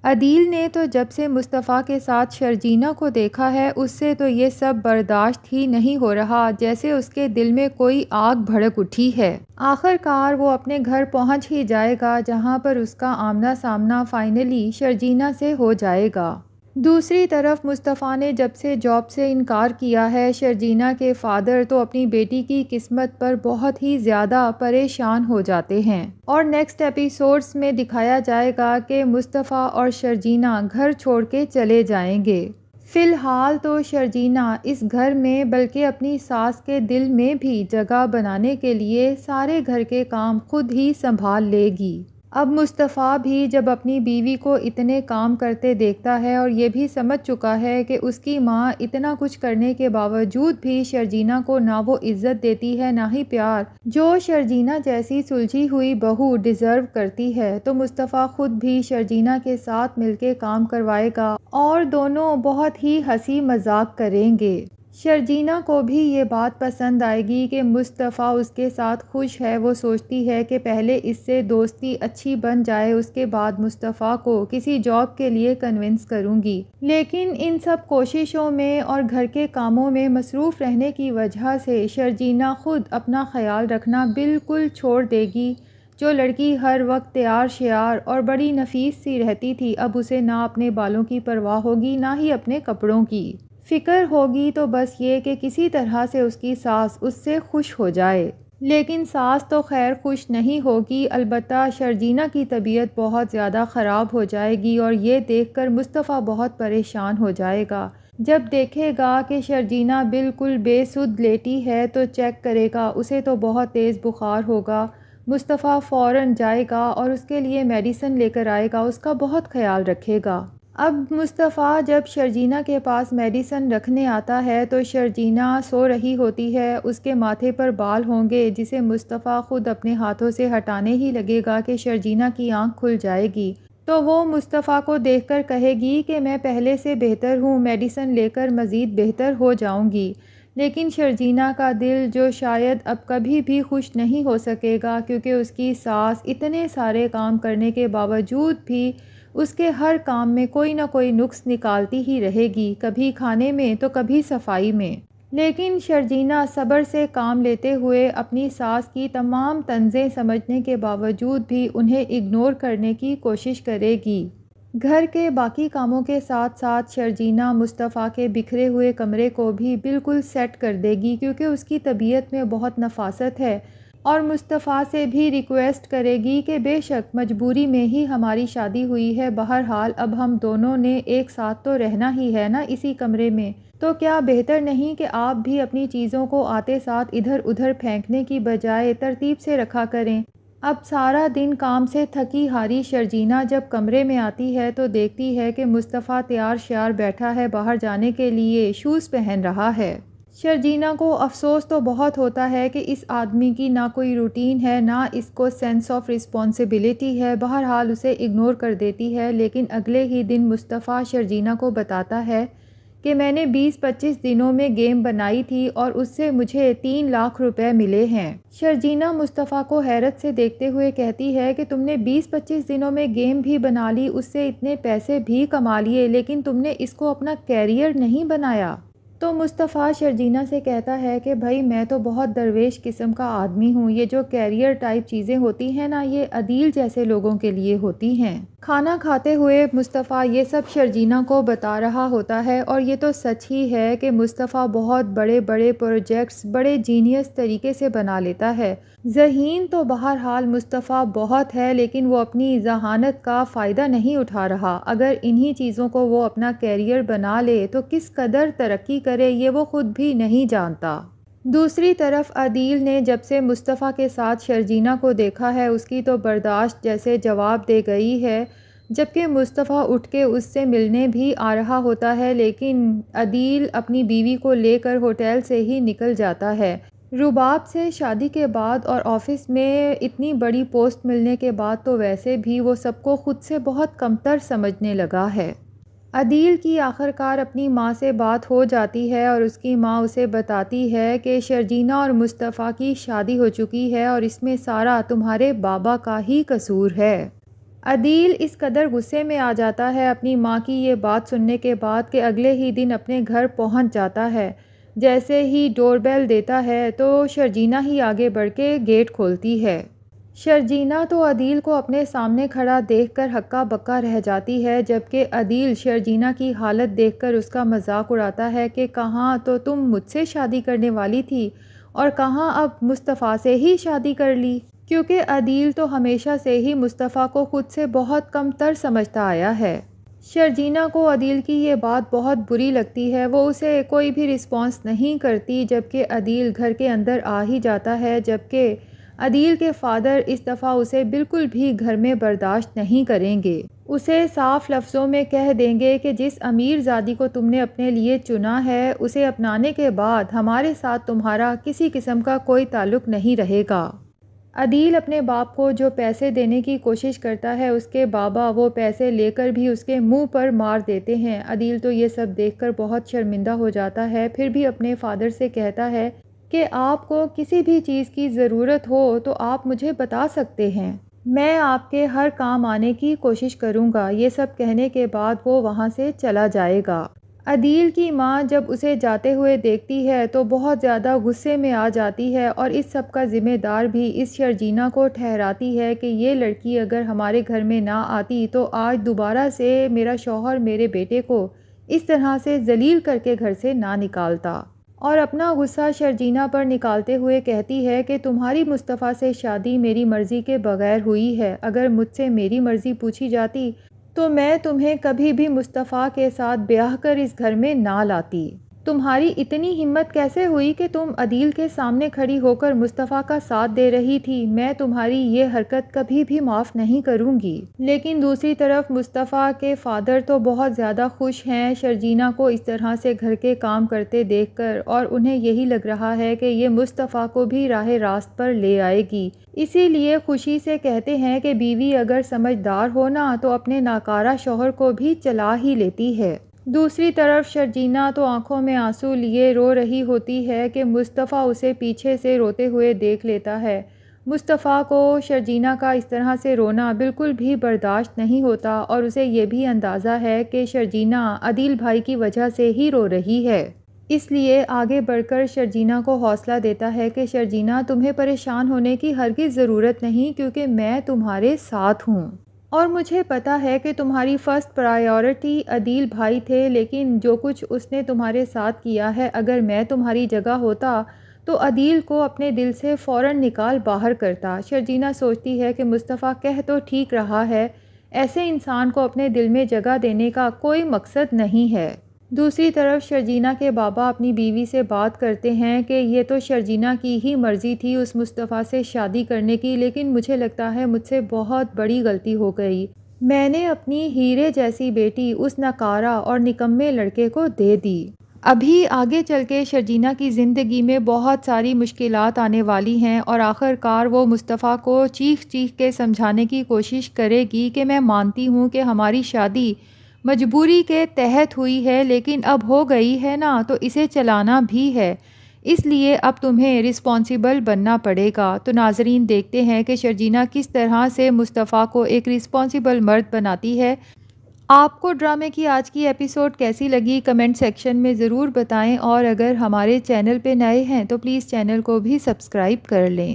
عدیل نے تو جب سے مصطفیٰ کے ساتھ شرجینہ کو دیکھا ہے اس سے تو یہ سب برداشت ہی نہیں ہو رہا، جیسے اس کے دل میں کوئی آگ بھڑک اٹھی ہے۔ آخر کار وہ اپنے گھر پہنچ ہی جائے گا جہاں پر اس کا آمنا سامنا فائنلی شرجینہ سے ہو جائے گا۔ دوسری طرف مصطفیٰ نے جب سے جاب سے انکار کیا ہے، شرجینہ کے فادر تو اپنی بیٹی کی قسمت پر بہت ہی زیادہ پریشان ہو جاتے ہیں، اور نیکسٹ ایپیسوڈز میں دکھایا جائے گا کہ مصطفیٰ اور شرجینہ گھر چھوڑ کے چلے جائیں گے۔ فی الحال تو شرجینہ اس گھر میں بلکہ اپنی ساس کے دل میں بھی جگہ بنانے کے لیے سارے گھر کے کام خود ہی سنبھال لے گی۔ اب مصطفیٰ بھی جب اپنی بیوی کو اتنے کام کرتے دیکھتا ہے اور یہ بھی سمجھ چکا ہے کہ اس کی ماں اتنا کچھ کرنے کے باوجود بھی شرجینہ کو نہ وہ عزت دیتی ہے نہ ہی پیار جو شرجینہ جیسی سلجھی ہوئی بہو ڈیزرو کرتی ہے، تو مصطفیٰ خود بھی شرجینہ کے ساتھ مل کے کام کروائے گا اور دونوں بہت ہی ہنسی مذاق کریں گے۔ شرجینہ کو بھی یہ بات پسند آئے گی کہ مصطفیٰ اس کے ساتھ خوش ہے۔ وہ سوچتی ہے کہ پہلے اس سے دوستی اچھی بن جائے، اس کے بعد مصطفیٰ کو کسی جاب کے لیے کنونس کروں گی، لیکن ان سب کوششوں میں اور گھر کے کاموں میں مصروف رہنے کی وجہ سے شرجینہ خود اپنا خیال رکھنا بالکل چھوڑ دے گی۔ جو لڑکی ہر وقت تیار شیار اور بڑی نفیس سی رہتی تھی، اب اسے نہ اپنے بالوں کی پرواہ ہوگی نہ ہی اپنے کپڑوں کی فکر ہوگی، تو بس یہ کہ کسی طرح سے اس کی ساس اس سے خوش ہو جائے۔ لیکن ساس تو خیر خوش نہیں ہوگی، البتہ شرجینہ کی طبیعت بہت زیادہ خراب ہو جائے گی اور یہ دیکھ کر مصطفیٰ بہت پریشان ہو جائے گا۔ جب دیکھے گا کہ شرجینہ بالکل بے سدھ لیٹی ہے تو چیک کرے گا، اسے تو بہت تیز بخار ہوگا۔ مصطفیٰ فوراً جائے گا اور اس کے لیے میڈیسن لے کر آئے گا، اس کا بہت خیال رکھے گا۔ اب مصطفیٰ جب شرجینہ کے پاس میڈیسن رکھنے آتا ہے تو شرجینہ سو رہی ہوتی ہے، اس کے ماتھے پر بال ہوں گے جسے مصطفیٰ خود اپنے ہاتھوں سے ہٹانے ہی لگے گا کہ شرجینہ کی آنکھ کھل جائے گی، تو وہ مصطفیٰ کو دیکھ کر کہے گی کہ میں پہلے سے بہتر ہوں، میڈیسن لے کر مزید بہتر ہو جاؤں گی۔ لیکن شرجینہ کا دل جو شاید اب کبھی بھی خوش نہیں ہو سکے گا، کیونکہ اس کی ساس اتنے سارے کام کرنے کے باوجود بھی اس کے ہر کام میں کوئی نہ کوئی نقص نکالتی ہی رہے گی، کبھی کھانے میں تو کبھی صفائی میں۔ لیکن شرجینہ صبر سے کام لیتے ہوئے اپنی ساس کی تمام طنزیں سمجھنے کے باوجود بھی انہیں اگنور کرنے کی کوشش کرے گی۔ گھر کے باقی کاموں کے ساتھ ساتھ شرجینہ مصطفیٰ کے بکھرے ہوئے کمرے کو بھی بالکل سیٹ کر دے گی، کیونکہ اس کی طبیعت میں بہت نفاست ہے، اور مصطفیٰ سے بھی ریکویسٹ کرے گی کہ بے شک مجبوری میں ہی ہماری شادی ہوئی ہے، بہرحال اب ہم دونوں نے ایک ساتھ تو رہنا ہی ہے نا اسی کمرے میں، تو کیا بہتر نہیں کہ آپ بھی اپنی چیزوں کو آتے ساتھ ادھر ادھر پھینکنے کی بجائے ترتیب سے رکھا کریں۔ اب سارا دن کام سے تھکی ہاری شرجینہ جب کمرے میں آتی ہے تو دیکھتی ہے کہ مصطفیٰ تیار شیار بیٹھا ہے، باہر جانے کے لیے شوز پہن رہا ہے۔ شرجینہ کو افسوس تو بہت ہوتا ہے کہ اس آدمی کی نہ کوئی روٹین ہے نہ اس کو سینس آف رسپانسبلٹی ہے، بہرحال اسے اگنور کر دیتی ہے۔ لیکن اگلے ہی دن مصطفیٰ شرجینہ کو بتاتا ہے کہ میں نے 20-25 دنوں میں گیم بنائی تھی اور اس سے مجھے 3 لاکھ روپے ملے ہیں۔ شرجینہ مصطفیٰ کو حیرت سے دیکھتے ہوئے کہتی ہے کہ تم نے 20-25 دنوں میں گیم بھی بنا لی، اس سے اتنے پیسے بھی کما لیے، لیکن تم نے اس کو اپنا کیریئر نہیں بنایا۔ تو مصطفیٰ شرجینہ سے کہتا ہے کہ بھائی میں تو بہت درویش قسم کا آدمی ہوں، یہ جو کیریئر ٹائپ چیزیں ہوتی ہیں نا، یہ عدیل جیسے لوگوں کے لیے ہوتی ہیں۔ کھانا کھاتے ہوئے مصطفیٰ یہ سب شرجینہ کو بتا رہا ہوتا ہے، اور یہ تو سچ ہی ہے کہ مصطفیٰ بہت بڑے بڑے پروجیکٹس بڑے جینیس طریقے سے بنا لیتا ہے۔ ذہین تو بہرحال مصطفیٰ بہت ہے، لیکن وہ اپنی ذہانت کا فائدہ نہیں اٹھا رہا۔ اگر انہی چیزوں کو وہ اپنا کیریئر بنا لے تو کس قدر ترقی کرے یہ وہ خود بھی نہیں جانتا۔ دوسری طرف عدیل نے جب سے مصطفیٰ کے ساتھ شرجینہ کو دیکھا ہے اس کی تو برداشت جیسے جواب دے گئی ہے، جبکہ مصطفیٰ اٹھ کے اس سے ملنے بھی آ رہا ہوتا ہے، لیکن عدیل اپنی بیوی کو لے کر ہوٹل سے ہی نکل جاتا ہے۔ رباب سے شادی کے بعد اور آفس میں اتنی بڑی پوسٹ ملنے کے بعد تو ویسے بھی وہ سب کو خود سے بہت کمتر سمجھنے لگا ہے۔ عدیل کی آخر کار اپنی ماں سے بات ہو جاتی ہے اور اس کی ماں اسے بتاتی ہے کہ شرجینہ اور مصطفیٰ کی شادی ہو چکی ہے اور اس میں سارا تمہارے بابا کا ہی قصور ہے۔ عدیل اس قدر غصے میں آ جاتا ہے اپنی ماں کی یہ بات سننے کے بعد کہ اگلے ہی دن اپنے گھر پہنچ جاتا ہے۔ جیسے ہی ڈور بیل دیتا ہے تو شرجینہ ہی آگے بڑھ کے گیٹ کھولتی ہے۔ شرجینہ تو عدیل کو اپنے سامنے کھڑا دیکھ کر ہکا بکا رہ جاتی ہے، جبکہ عدیل شرجینہ کی حالت دیکھ کر اس کا مذاق اڑاتا ہے کہ کہاں تو تم مجھ سے شادی کرنے والی تھی اور کہاں اب مصطفیٰ سے ہی شادی کر لی، کیونکہ عدیل تو ہمیشہ سے ہی مصطفیٰ کو خود سے بہت کم تر سمجھتا آیا ہے۔ شرجینہ کو عدیل کی یہ بات بہت بری لگتی ہے، وہ اسے کوئی بھی رسپانس نہیں کرتی، جبکہ عدیل گھر کے اندر آ ہی جاتا ہے، جبکہ عدیل کے فادر اس دفعہ اسے بالکل بھی گھر میں برداشت نہیں کریں گے۔ اسے صاف لفظوں میں کہہ دیں گے کہ جس امیر زادی کو تم نے اپنے لیے چنا ہے اسے اپنانے کے بعد ہمارے ساتھ تمہارا کسی قسم کا کوئی تعلق نہیں رہے گا۔ عدیل اپنے باپ کو جو پیسے دینے کی کوشش کرتا ہے اس کے بابا وہ پیسے لے کر بھی اس کے منہ پر مار دیتے ہیں۔ عدیل تو یہ سب دیکھ کر بہت شرمندہ ہو جاتا ہے، پھر بھی اپنے فادر سے کہتا ہے کہ آپ کو کسی بھی چیز کی ضرورت ہو تو آپ مجھے بتا سکتے ہیں، میں آپ کے ہر کام آنے کی کوشش کروں گا۔ یہ سب کہنے کے بعد وہ وہاں سے چلا جائے گا۔ عدیل کی ماں جب اسے جاتے ہوئے دیکھتی ہے تو بہت زیادہ غصے میں آ جاتی ہے اور اس سب کا ذمہ دار بھی اس شرجینہ کو ٹھہراتی ہے کہ یہ لڑکی اگر ہمارے گھر میں نہ آتی تو آج دوبارہ سے میرا شوہر میرے بیٹے کو اس طرح سے ذلیل کر کے گھر سے نہ نکالتا، اور اپنا غصہ شرجینہ پر نکالتے ہوئے کہتی ہے کہ تمہاری مصطفیٰ سے شادی میری مرضی کے بغیر ہوئی ہے، اگر مجھ سے میری مرضی پوچھی جاتی تو میں تمہیں کبھی بھی مصطفیٰ کے ساتھ بیاہ کر اس گھر میں نہ لاتی۔ تمہاری اتنی ہمت کیسے ہوئی کہ تم عدیل کے سامنے کھڑی ہو کر مصطفیٰ کا ساتھ دے رہی تھی؟ میں تمہاری یہ حرکت کبھی بھی معاف نہیں کروں گی۔ لیکن دوسری طرف مصطفیٰ کے فادر تو بہت زیادہ خوش ہیں شرجینہ کو اس طرح سے گھر کے کام کرتے دیکھ کر، اور انہیں یہی لگ رہا ہے کہ یہ مصطفیٰ کو بھی راہ راست پر لے آئے گی، اسی لیے خوشی سے کہتے ہیں کہ بیوی اگر سمجھدار ہو نا تو اپنے ناکارہ شوہر کو بھی چلا ہی لیتی ہے۔ دوسری طرف شرجینہ تو آنکھوں میں آنسو لیے رو رہی ہوتی ہے کہ مصطفیٰ اسے پیچھے سے روتے ہوئے دیکھ لیتا ہے۔ مصطفیٰ کو شرجینہ کا اس طرح سے رونا بالکل بھی برداشت نہیں ہوتا اور اسے یہ بھی اندازہ ہے کہ شرجینہ عدیل بھائی کی وجہ سے ہی رو رہی ہے، اس لیے آگے بڑھ کر شرجینہ کو حوصلہ دیتا ہے کہ شرجینہ تمہیں پریشان ہونے کی ہرگز ضرورت نہیں، کیونکہ میں تمہارے ساتھ ہوں اور مجھے پتا ہے کہ تمہاری فرسٹ پرائیورٹی عدیل بھائی تھے، لیکن جو کچھ اس نے تمہارے ساتھ کیا ہے اگر میں تمہاری جگہ ہوتا تو عدیل کو اپنے دل سے فوراً نکال باہر کرتا۔ شرجینہ سوچتی ہے کہ مصطفیٰ کہہ تو ٹھیک رہا ہے، ایسے انسان کو اپنے دل میں جگہ دینے کا کوئی مقصد نہیں ہے۔ دوسری طرف شرجینہ کے بابا اپنی بیوی سے بات کرتے ہیں کہ یہ تو شرجینہ کی ہی مرضی تھی اس مصطفیٰ سے شادی کرنے کی، لیکن مجھے لگتا ہے مجھ سے بہت بڑی غلطی ہو گئی، میں نے اپنی ہیرے جیسی بیٹی اس ناکارہ اور نکمے لڑکے کو دے دی۔ ابھی آگے چل کے شرجینہ کی زندگی میں بہت ساری مشکلات آنے والی ہیں اور آخر کار وہ مصطفیٰ کو چیخ چیخ کے سمجھانے کی کوشش کرے گی کہ میں مانتی ہوں کہ ہماری شادی مجبوری کے تحت ہوئی ہے، لیکن اب ہو گئی ہے نا تو اسے چلانا بھی ہے، اس لیے اب تمہیں رسپانسیبل بننا پڑے گا۔ تو ناظرین دیکھتے ہیں کہ شرجینہ کس طرح سے مصطفیٰ کو ایک رسپانسیبل مرد بناتی ہے۔ آپ کو ڈرامے کی آج کی ایپیسوڈ کیسی لگی کمنٹ سیکشن میں ضرور بتائیں، اور اگر ہمارے چینل پہ نئے ہیں تو پلیز چینل کو بھی سبسکرائب کر لیں۔